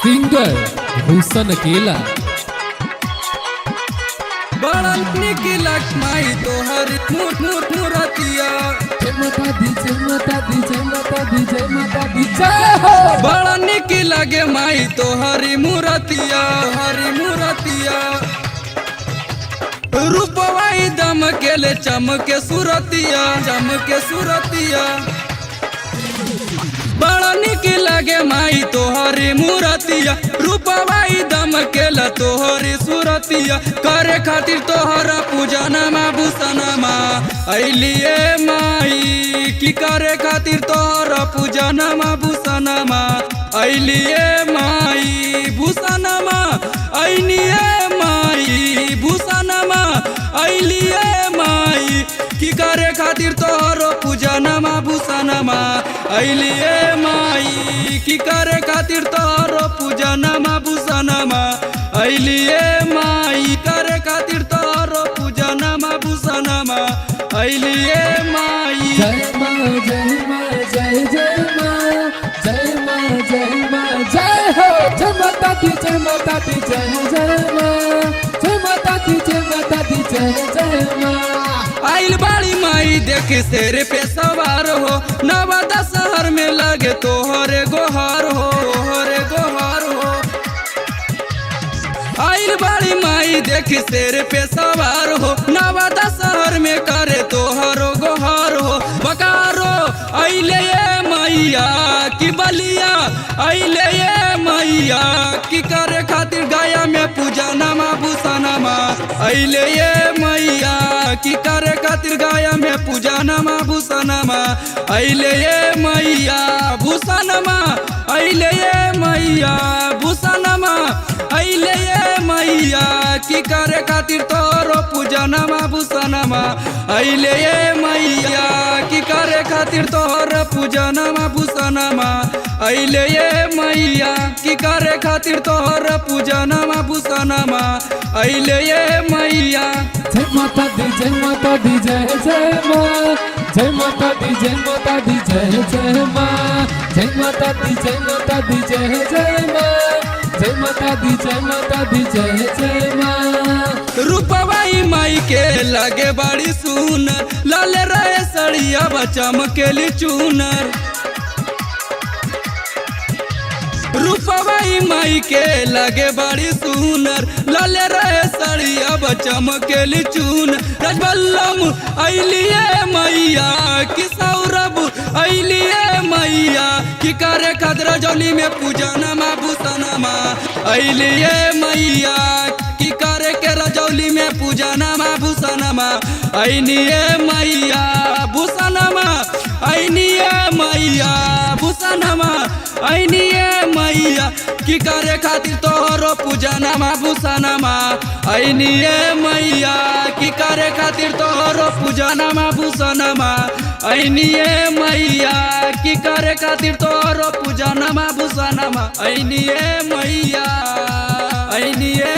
Singer Bhushan अकेला। बड़ा निक लक्ष्मी तोहर मूर्तिया माता दी जय माता दी जय माता दी जय माता दी जय हो। बड़ा निक लगे माई तोहरी मूर्तिया हरी मूर्तिया रूपवाई दम के ले चमके सूरतिया चमके सूरतिया बड़ा निक लगे माई तोहरी मूर्तिया रूपवाई दम के ल तोहरी सूरतिया करे खातिर तोहरा पूजा नमा भूषणमा अलिए माई की करे खातिर तोहरा पूजा नमा भूषणमा अलिए माई भूषणमा अलिए माई भूषणमा अलिए माई की करे खातिर तोहरो पूजा नमा भूषणमा अलिए माई की करे खातिर तोहरो पूजा नमा भूषणमा अलिए माई करे खातिर तोहरो पूजा नमा भूषणमा अलिए माई। जय माँ जय माँ जय जय माँ जय माँ जय माँ जय हो। जय माता दी जय माता दी जय जय माँ जय माता दी जय माता दी जय जय माँ। आइल बाड़ी माई देख शेर पे सवार हो नवादा शहर में लगे तोहरे गोहार हो तोहरे गोहार हो। आइल बाड़ी माई देख शेर पे सवार हो नवादा शहर में करे तोहरो गोहार हो। बकारो अइले ये मैया की बलिया अइले ये मैया की करे खातिर गाया में पूजा नमा भूषणमा अइले ये मैया की करे खातिर गाया में पूजा नमा भूषणमा अइले ये मैया भूषणमा अइले ये मैया भूषणमा अइले ये मैया की करे खातिर तोरो पूजा नमा भूषणमा अइले ये मैया की करे खातिर तोहर पूजा नमा भूषणमा अइले ये मैया की करे खातिर तोहर पूजा नमा भूषणमा अइले ये मैया। जय माता दी जय माता दी जय जय माँ जय माता दी जय माता दी जय जय माँ जय माता दी जय माता दी जय जय माँ जय माता दी जय माता दी जय जय माँ। रूपवाई माई के लगे बड़ी सुनर लाल रहे सड़िया बचम के लिए चूनर रूपवाई माई के लगे बड़ी सुनर लाल रहे सड़िया बचम के लिए चून रजबल्लम अइलिए मैया की सौरभ अइलिए मैया की करे खातिर जौली में पूजा नमा भूषणमा अइलिए मैया की करे के रजौली में पूजा नमा भूषणमा अइनिए मैया भूषणमा अइनिए मैया भूषणमा अइनिए मैया की करे खातिर तोहरो पूजा नमा भूषणमा अइनिए मैया की करे खातिर तोहरो पूजा नमा भूषणमा अइनिए मैया की करे खातिर तोहरो पूजा नमा भूषणमा अइनिए मैया अइनिए